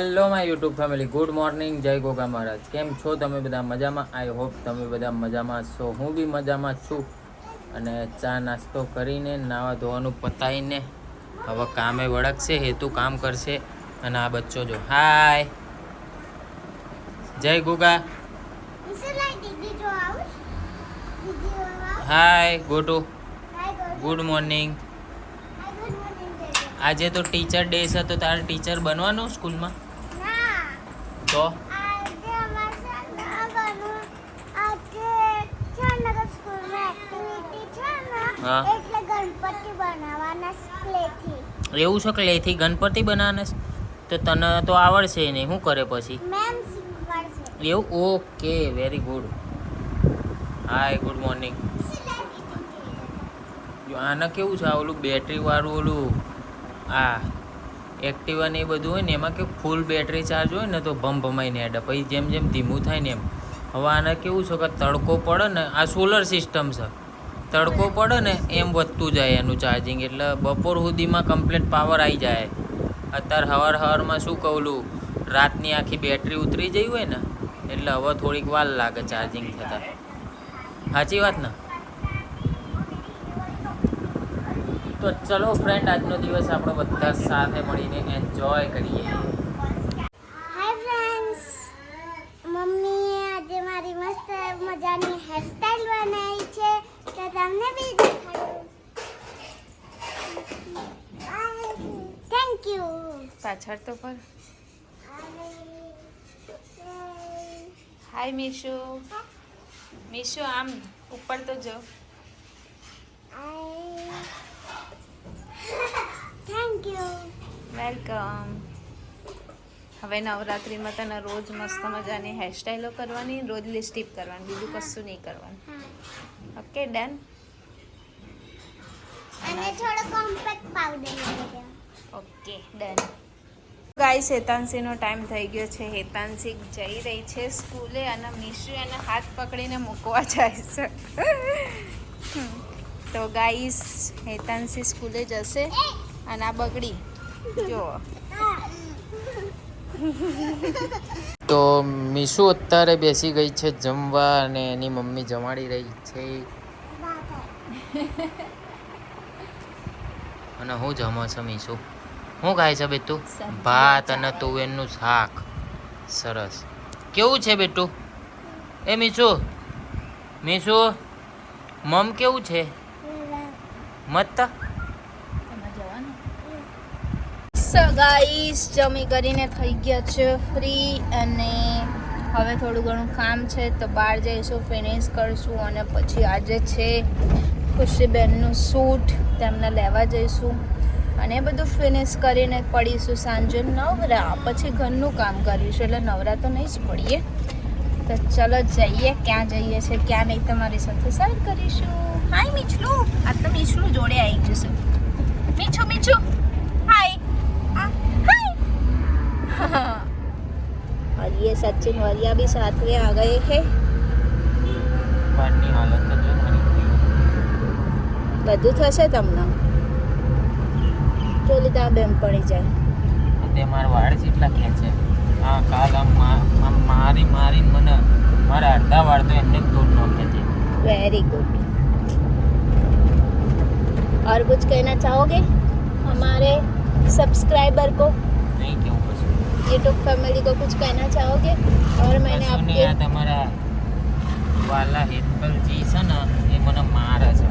Hello my YouTube family, good morning, જય ગોગા મહારાજ. કેમ છો તમે બધા? મજામાં? આઈ હોપ તમે બધા મજામાં છો. હું બી મજામાં છું. અને ચા નાસ્તો કરીને નાવા ધોવાનું પતાવીને હવે કામે વળગશે. હેતુ કામ કરશે. અને આ બચ્ચો જો, હાય જય ગોગા, હાય ગોટુ, ગુડ મોર્નિંગ. આજે તો ટીચર ડે છે, તો તારે ટીચર બનવાનું સ્કૂલમાં? તો હા, એવું છે? ક્લેથી ગણપતિ બનાવવાના છે? તો તને તો આવડશે નહીં, શું કરે પછી? એવું? Okay, very good. Hi, good morning. આને કેવું છે, ઓલું બેટરી વાળું ઓલું આ એક્ટિવા ને એ બધું હોય ને, એમાં કે ફૂલ બેટરી ચાર્જ હોય ને તો ભમાઈને હેડે, પછી જેમ જેમ ધીમું થાય ને એમ. હવે આને કેવું છે કે તડકો પડે ને, આ સોલર સિસ્ટમ છે, તડકો પડે ને એમ વધતું જાય એનું ચાર્જિંગ, એટલે બપોર સુધીમાં કમ્પ્લીટ પાવર આવી જાય. અત્યારે સવારમાં શું કહું, રાતની આખી બેટરી ઉતરી જઈ હોય ને, એટલે હવે થોડીક વાર લાગે ચાર્જિંગ થતાં. સાચી વાત ને? તો ચલો ફ્રેન્ડ, આજનો દિવસ આપણે બધા સાથે મળીને એન્જોય કરીએ. હાય ફ્રેન્ડ્સ, મમ્મીએ આજે મારી મસ્ત મજાની હેરસ્ટાઈલ બનાવી છે, તો તમને બી દેખાડું. Thank you. પાછળ તો પર હાય મીશુ. મીશુ આમ ઉપર તો જો. Thank you. વેલકમ. હવે નવરાત્રિમાં તને રોજ મસ્ત મજાની હેરસ્ટાઈલો કરવાની, રોજ લિપસ્ટિક કરવાની, બીજું કશું નહીં કરવાનું. Okay, done. અને થોડો કોમ્પેક્ટ પાવડર લગાવ્યો. Okay, done. ગાઈસ, હેતાંશીનો ટાઈમ થઈ ગયો છે. હેતાંશી જઈ રહી છે સ્કૂલે અને મીશુ એને હાથ પકડીને મૂકવા જાય છે. તો ગાઈસ, હેતાંશી સ્કૂલે જશે અને આ બગડી જો. તો મીશુ અત્યારે બેસી ગઈ છે જમવા, અને એની મમ્મી જમાડી રહી છે. અને હું જમો છો મીશુ? શું ખાય છે બેટું? ભાત અને તુવેરનું શાક. સરસ. કેવું છે બેટું? એ મીશુ, મીશુ મમ કેવું છે? મત. સો ગાઈસ, જમી કરીને થઈ ગયા છે ફ્રી, અને હવે થોડું ઘણું કામ છે તો બહાર જઈશું, ફિનિશ કરશું, અને પછી આજે છે ખુશીબેનનું શૂટ, તેમને લેવા જઈશું, અને એ બધું ફિનિશ કરીને પડીશું સાંજે નવરા. પછી ઘરનું કામ કરીશું, એટલે નવરા તો નહીં જ પડીએ. તો ચલો જઈએ, ક્યાં જઈએ છે ક્યાં નહીં તમારી સાથે શેર કરીશું. હાય મીઠલું, આ તો મીઠલું જોડે આવી જશે. મીઠું મીઠું હાય. और ये सचिन वरिया भी साथ में आ गए हैं. પાટની હાલત તો જો મારી. બધું થશે તમને તો લીધા બેમ પડી જાય. તે મારા વાળ જેટલા ખેંચે. હા, કાલ આમ મારી મને મારા અડધા વાળ તો એમને તોડ નાખે છે. Very good. और कुछ कहना चाहोगे हमारे सब्सक्राइबर को? નહીં કેવું પછી. यूट्यूब फैमिली को कुछ कहना चाहोगे? और मैंने કશું નહીં, આ आपके તમારા વાલા હેતલજી છે ને એ મને મારે છે.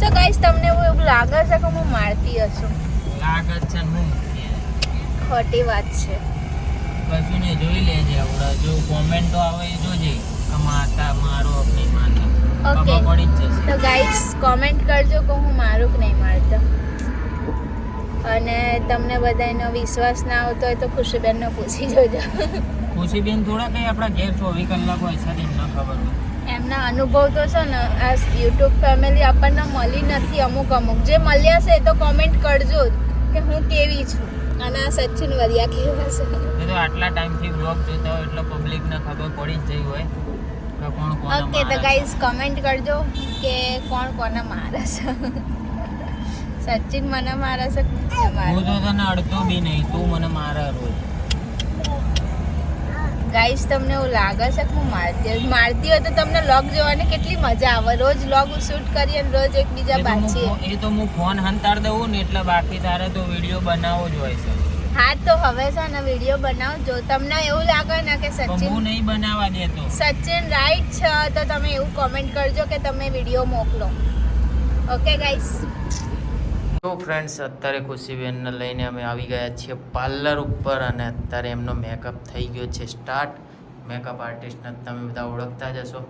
સો ગાઈસ, તમને એવું લાગે છે કે હું મારતી હશું? લાગત છે ને હું ખોટી વાત છે. કશું ને જોઈ લેજે. આવડા જો કોમેન્ટો આવે એ જોજે કે માતા મારો કે માતા. ઓકે, ખબર પડી જ તો જશે. ગાઈસ કોમેન્ટ કરજો કે હું મારું કે નહીં મારતો. અને તમને બધાનો વિશ્વાસ ના આવતો હોય તો ખુશીબેનને પૂછી જોજો. ખુશીબેન થોડા કઈ આપણા ઘેર 24 કલાક હોય છે, એમને ખબર હોય. એમના અનુભવ તો છે ને, આ યુટ્યુબ ફેમિલી આપણને મળી નથી. અમુક જે મળ્યા છે એ તો કોમેન્ટ કરજો કે હું કેવી છું, અને આ સચિન વરિયા કેવા છે. એ તો આટલા ટાઈમથી બ્લોગ જોતા હોય એટલે પબ્લિકને ખબર પડી જ જઈ હોય કે કોણ કોને ઓકે, તો મારે છે. ગાઈઝ કમેન્ટ કરજો કે કોણ કોને મારે છે. સચિન મને મારે છે. હું તો તને અડતો બી નહીં, તું મને મારે રોજ. ગાઈસ તમને એવું લાગે છે કે હું મારતી હોય તો તમને વ્લોગ જોવાની કેટલી મજા આવે. રોજ વ્લોગ શૂટ કરીએ અને રોજ એકબીજા બાંધીએ. એ તો હું ફોન હંતાડ દઉં ને એટલે બાકી તારે તો વિડીયો બનાવવો જ હોય છે. હા તો હવે છે ને વિડીયો બનાવજો. તમને એવું લાગે ને કે પણ સચિન હું નહીં બનાવવા દેતો. સચિન રાઈટ છે તો તમે એવું કોમેન્ટ કરજો કે તમે વિડીયો મોકલો. Okay guys. તો ફ્રેન્ડ્સ અત્યારે ખુશીબેનને લઈને અમે આવી ગયા છીએ પાર્લર ઉપર અને અત્યારે એમનો મેકઅપ થઈ ગયો છે સ્ટાર્ટ. મેકઅપ આર્ટિસ્ટને તમે બધા ઓળખતા જ હશો.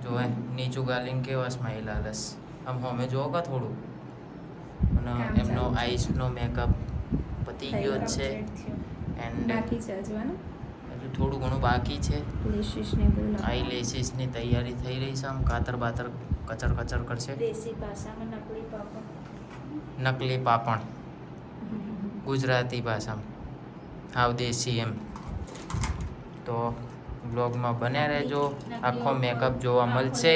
જો નીચું ગાલીને કેવા સ્માઈલ આલસ. આમ અમે જોવો કા થોડું. અને એમનો આઈસનો મેકઅપ પતી ગયો છે એન્ડ હજુ થોડું ઘણું બાકી છે. આઈ લેસીસની તૈયારી થઈ રહી છે. આમ કાતર બાતર કચર કચર કરશે. દેશી ભાષામાં નકલી પાપડ. નકલી પાપણ ગુજરાતી ભાષામાં હાવ દેશી એમ. તો બ્લોગમાં બન્યા રહેજો. આખો મેકઅપ જોવા મળશે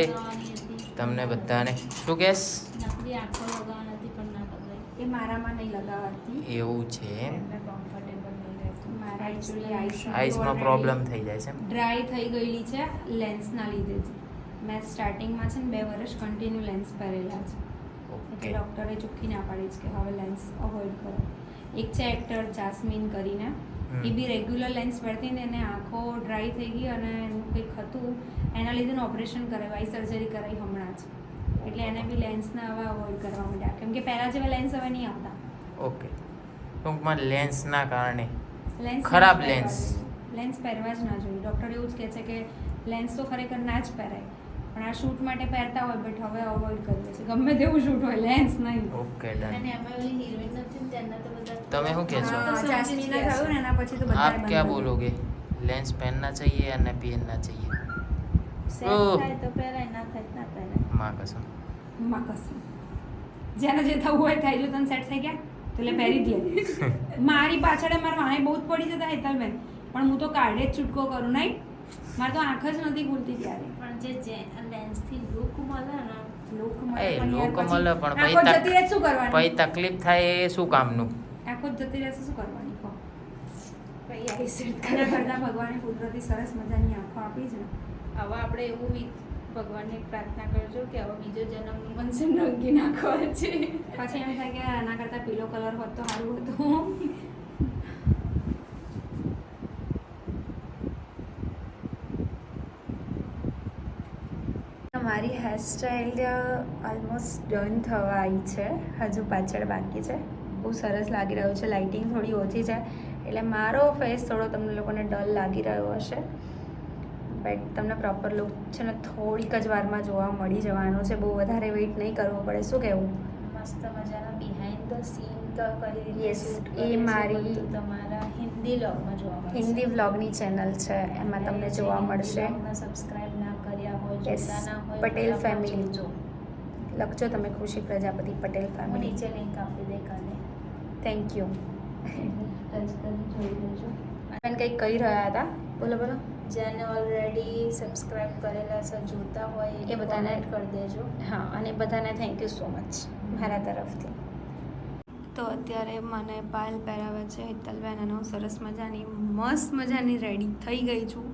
તમને બધાને. શું કહેશ? નકલી આંખો લગાવવાની હતી પણ ના લગાવી. એ મારામાં નહીં લગાવતી. એવું છે એમ. કમ્ફર્ટેબલ નહીં રહેતું. મારા એક્ચ્યુઅલી આઈસમાં પ્રોબ્લેમ થઈ જાય છે એમ. ડ્રાય થઈ ગયેલી છે લેન્સના લીધે જ. મેં સ્ટાર્ટિંગમાં છે ને 2 વર્ષ કન્ટિન્યુ લેન્સ પહેરેલા છે. ઓકે એટલે ડૉક્ટરે ચોખ્ખી ના પાડી છે કે હવે લેન્સ અવોઇડ કરો. એક છે એક્ટર જાસ્મીન કરીને, એ બી રેગ્યુલર લેન્સ પહેરતી ને એને આંખો ડ્રાય થઈ ગઈ અને એનું કંઈક હતું એના લીધે ઓપરેશન કરાવ્યું, આઈ સર્જરી કરાવી હમણાં જ. એટલે એને બી લેન્સને હવે અવોઇડ કરવા માંડ્યા કેમ કે પહેલાં જેવા લેન્સ હવે નહીં આવતા. ઓકે. ટૂંકમાં લેન્સના કારણે લેન્સ ખરાબ લેન્સ. લેન્સ પહેરવા જ ના જોઈએ. ડૉક્ટર એવું જ કહે છે કે લેન્સ તો ખરેખર ના જ પહેરાય પણ આ શૂટ માટે પહેરતા હોય બટ હવે અવોઇડ કરીએ છીએ. ગમે તેવું શૂટ હોય લેન્સ નહીં. Okay done. અને એમાં ઓલી હિરોઈન નથી ને તેના તો બધા તમે શું કહેશો? જાસ્મીનને થયું ને એના પછી તો બધા आप क्या बोलोगे? लेंस पहनना चाहिए या न पहनना चाहिए? સેટ ઓહ. થાય તો પહેરાય, ના થાય તો ના પહેરાય. माँ कसम. કસમ જેને જે થવું હોય થાય. જો તને સેટ થઈ ગયા તો એટલે પહેરી જ લે. મારી પાછળ મારા વાણે બહુ જ પડી જતા હેતલબેન પણ હું તો કાઢે જ છૂટકો કરું નહીં. મારે તો આંખ જ નથી ખુલતી ત્યારે. પણ જે લેન્સથી લુક મળે ને લોક એ લોક મળે પણ આંખો જ જતી રહે શું પછી કરવાની? તકલીફ થાય એ શું કામનું? આંખો જ જતી રહેશે શું કરવાની કહો? પછી આઈ સેટ એના કરતાં ભગવાને કુદરતી સરસ મજાની આંખો આપી છે. હવે આપણે એવું ભગવાનને પ્રાર્થના કરજો કે હવે બીજો જન્મ બનશે નંગી નાખવા છે. પછી એમ થાય કે આના કરતાં પીળો કલર હોત તો સારું હતું. મારી હેરસ્ટાઈલ ઓલમોસ્ટ ડન થવા આવી છે. હજુ પાછળ બાકી છે. બહુ સરસ લાગી રહ્યું છે. લાઇટિંગ થોડી ઓછી છે એટલે મારો ફેસ થોડો તમને લોકોને ડલ લાગી રહ્યો હશે બટ તમને પ્રોપર લુક છે ને થોડીક જ વારમાં જોવા મળી જવાનો છે. બહુ વધારે વેઇટ નહીં કરવું પડે. શું કહેવું? મસ્ત મજાના બિહાઇન્ડ ધ સીન તો કઈ રીતે Yes, shoot એ કરે છે મારી બધું તમારા હિન્દી વ્લોગમાં જોવા મળશે. હિન્દી વ્લોગની ચેનલ છે એમાં તમને જોવા મળશે. સબસ્ક્રાઇબ ના કર્યા હોય Yes, જોતા ના હોય પટેલ ફટાફટ family. જોજો. લખજો તમે ખુશી પ્રજાપતિ પટેલ હું ફેમિલી. નીચે લિંક આપી દે કાલે થેન્ક યુ. ટચ કરી જોઈ લેજો. અને કંઈક કહી રહ્યા હતા. બોલો બોલો. જેને ઓલરેડી સબસ્ક્રાઇબ કરેલા છે જોતા હોય એ બધાને કરી દેજો. હા અને બધાને થેન્ક યુ સો મચ મારા તરફથી. તો અત્યારે મને પાયલ પહેરાવે છે હેતલબેન અને હું સરસ મજાની મસ્ત મજાની રેડી થઈ ગઈ છું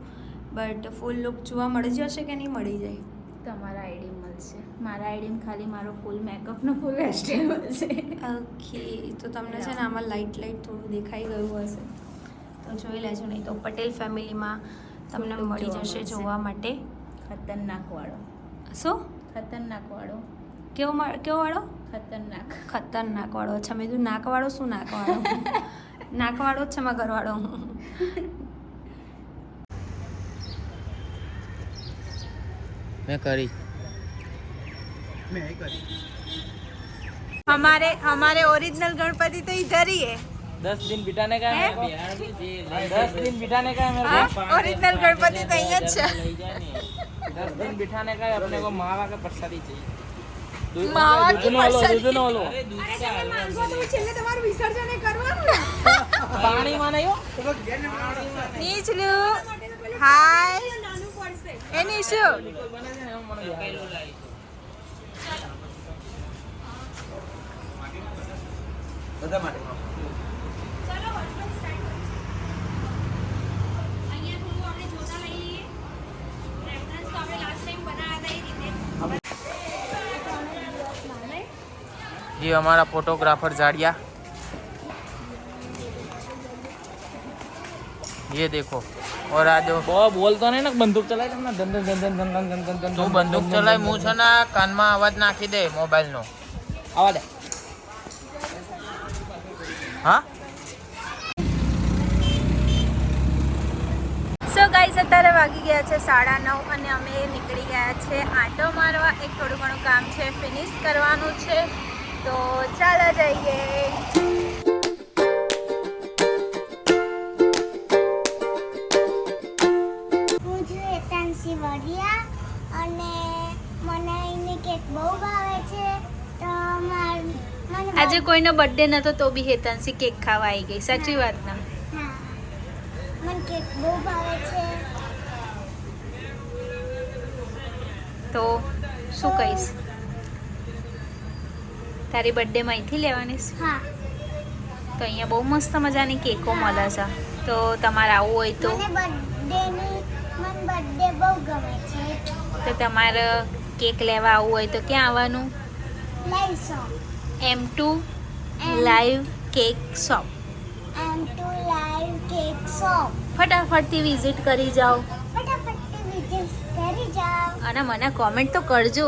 બટ ફૂલ લુક જોવા મળી જશે કે નહીં મળી જાય? તમારા આઈડી મળશે. મારા આઈડીમાં ખાલી મારો ફૂલ મેકઅપનો ફૂલ હેરસ્ટાઈલ મળશે. ઓકે તો તમને છે ને આમાં લાઇટ થોડું દેખાઈ ગયું હશે તો જોઈ લેજો નહીં તો પટેલ ફેમિલીમાં તમને Full look મળી જોવા જશે મળશે. જોવા માટે. ખતરનાક વાળો. શું ખતરનાક વાળો. કેવો વાળો? ખતરનાક. ખતરનાક વાળો. અચ્છા મેં કીધું નાક વાળો. શું નાક વાળો? નાક વાળો જ છે મારા ઘરવાળો. મેં કરી. हमारे ओरिजिनल गणपति तो इधर ही है. 10 दिन बिताने का है. 10 दिन बिताने का है मेरे को. ओरिजिनल गणपति तो यहाँ अच्छा. 10 दिन बिठाने का है. अपने को मावा का प्रसादी चाहिए. मावा की प्रसादी. दूध नो लो. પાણી માં નહીં હો. નીચલું. હાય. એની શું? બધા માટે ये हमारा फोटोग्राफर जाड़िया, ये देखो। और आज બોલતો નહીં ને, બંદૂક ચલાય તમને ધન ધન ધન ધન ધન ધન ધન ધન તું બંદૂક ચલાય, હું છે ને કાનમાં અવાજ નાખી દે મોબાઈલનો. આવા દે. હા સો ગાઈસ અત્યારે વાગી ગયા છે 9:30 અને અમે નીકળી ગયા છે આંટો મારવા. એક થોડું ઘણું કામ છે, ફિનિશ કરવાનું છે, તો ચાલો જઈએ. હું છું હેતાંશી વડિયા અને મને એની કેક બહુ ભાવે છે. તો મને આજે કોઈનો બર્થડે નતો તો બી હેતાંશી કેક ખાવા આવી ગઈ. સાચી વાત ના? હા, મને કેક બહુ ભાવે છે. તો શું કહીશ? તારી બર્થડે માં અહીંથી લેવાની છે? હા, તો અહીંયા બહુ મસ્ત મજાની કેકો મળે છે, તો તમારે આવવું હોય તો મને બર્થડે બહુ ગમે છે. તો તમારે કેક લેવા આવવું હોય તો ક્યાં આવવાનું? લઈશું M2 live cake shop. M2 live cake shop. ફટાફટથી વિઝિટ કરી જાઓ ફટાફટ વિઝિટ કરી જાઓ અને મને કોમેન્ટ તો કરજો.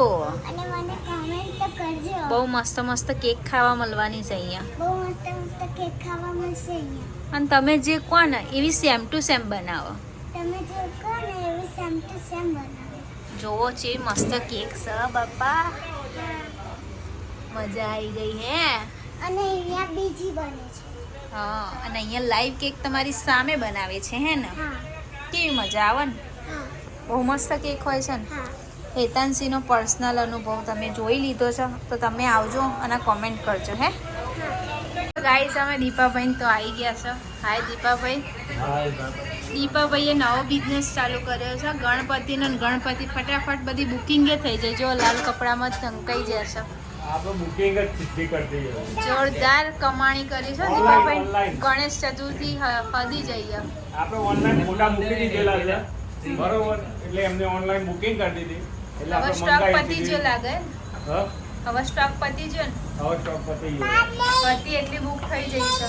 અને મને કમેન્ટ તો કરજો. બહુ મસ્ત મસ્ત કેક ખાવા મળવાની છે અહીંયા. બહુ મસ્ત મસ્ત કેક ખાવા મળશે અહીંયા. અને તમે જે કહો ને એવી સેમ ટુ સેમ બનાવો. તમે જે કહો ને એવી સેમ ટુ સેમ બનાવો. જોવો છે મસ્ત કેક છે બાપા, મજા આવી ગઈ હે. અને અહીંયા બીજી બને છે. હા, અને અહીંયા લાઈવ કેક તમારી સામે બનાવે છે હે ને? હા કેવી મજા આવે ને. હા બહુ મસ્ત કેક હોય છે ને. હા. હેતાંશીનો પર્સનલ અનુભવ તમે જોઈ લીધો છે, તો તમે આવજો અને કોમેન્ટ કરજો હે. ગાઈસ અમે દીપાભાઈ તો આવી ગયા છે. હાય દીપાભાઈ. દીપાભાઈએ નવો બિઝનેસ ચાલુ કર્યો છે ગણપતિનો. ગણપતિ ફટાફટ બધી બુકિંગ થઈ જાય. જો લાલ કપડામાં જ ઢંકાઈ જશે. આપણે બુકિંગ જ સીધી કરી દઈએ. જોરદાર કમાણી કરી છે દીપાભાઈ. ગણેશ ચતુર્થી હદી જઈએ. આપણે ઓનલાઈન ફોટા મૂકી દીધેલા છે બરોબર, એટલે એમને ઓનલાઈન બુકિંગ કરી દીધી. એટલે હવે આપણે સ્ટોક મંગાવી પતી દીધી. જો લાગે. હા, હવે સ્ટોક પતી જો ને. હવે સ્ટોક પતી ગયો. બધી એટલી બુક થઈ જઈ છે.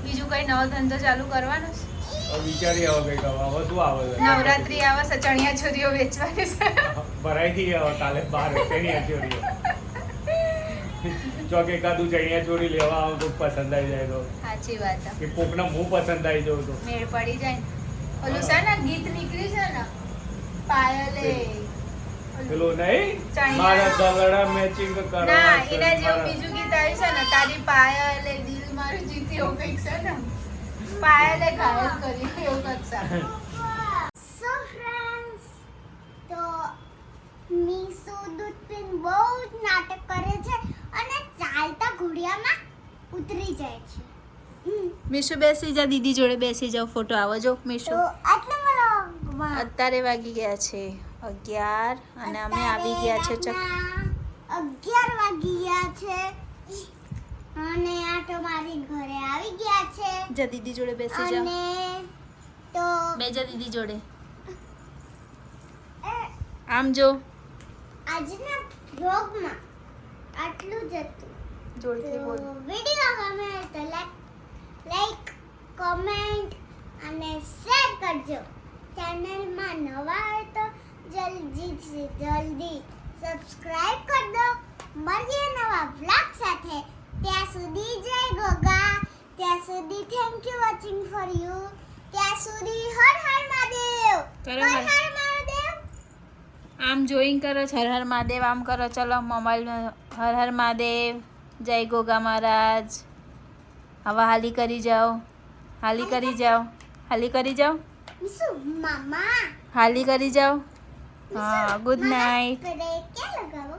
બીજું કઈ નવો ધંધો ચાલુ કરવાનો છે? હવે વિચારી હવે કઈક હવે શું આવે છે. નવરાત્રી આવે છે, ચણિયા ચોરીઓ વેચવાની છે. ભરાઈ ગઈ હવે કાલે 12 ચણિયા ચોરી. ચોક એકાદું ચણિયા ચોરી લેવા આવું તો પસંદ આવી જાય તો, સાચી વાત છે. કે કોકના હું પસંદ આવી જાઉં તો મેળ પડી જાય ને. ઓલું છે ને ગીત નીકળી છે ને, પાયલે. પેલું નહીં ચણિયા. મારા દલડા મેચિંગ ના, કરવા એના જેવું બીજું ગીત આવ્યું છે ને, તારી પાયલે દિલ મારું જીતી, એવું કંઈક છે ને. પાયલે ઘાયલ કરી એવું કંઈક છે. સો ફ્રેન્ડ્સ, તો મીસુ દૂધપીન બહુ જ નાટક કરે છે અને ચાલતા ઘોડિયામાં ઉતરી જાય છે. મીશુ બેસી જા, દીદી જોડે બેસી જાઓ, ફોટો આવો જો મીશુ. તો આટલો મને અત્યારે વાગી ગયા છે 11 અને અમે આવી ગયા છે 11 વાગી ગયા છે અને આટો મારી ઘરે આવી ગયા છે. જા દીદી જોડે બેસી જાઓ. અને તો બેજા દીદી જોડે. એ, આમ જો આજના બ્લોગમાં આટલું જ હતું. જોડેથી બોલ. તો વિડીયો ગમે તો લાઈક કોમેન્ટ અને શેર કરજો. ચેનલમાં નવા હોય તો જલ્દી સબસ્ક્રાઇબ કરી દો. મળીએ નવા વ્લોગ સાથે. ત્યાં સુધી જય ગોગા. ત્યાં સુધી thank you watching for you. ત્યાં સુધી હર હર મહાદેવ. કરો હર હર. હર મહાદેવ. આમ જોઈન કરો, હર હર મહાદેવ આમ કરો. ચલો મોબાઈલ હર હર મહાદેવ, જય ગોગા મહારાજ. હવે હાલી કરી જાઓ, હાલી કરી જાઓ, હાલી કરી જાઓ, શું મામા હાલી કરી જાઓ. હા, ગુડ નાઇટ. સ્પ્રે ક્યાં લગાવવા?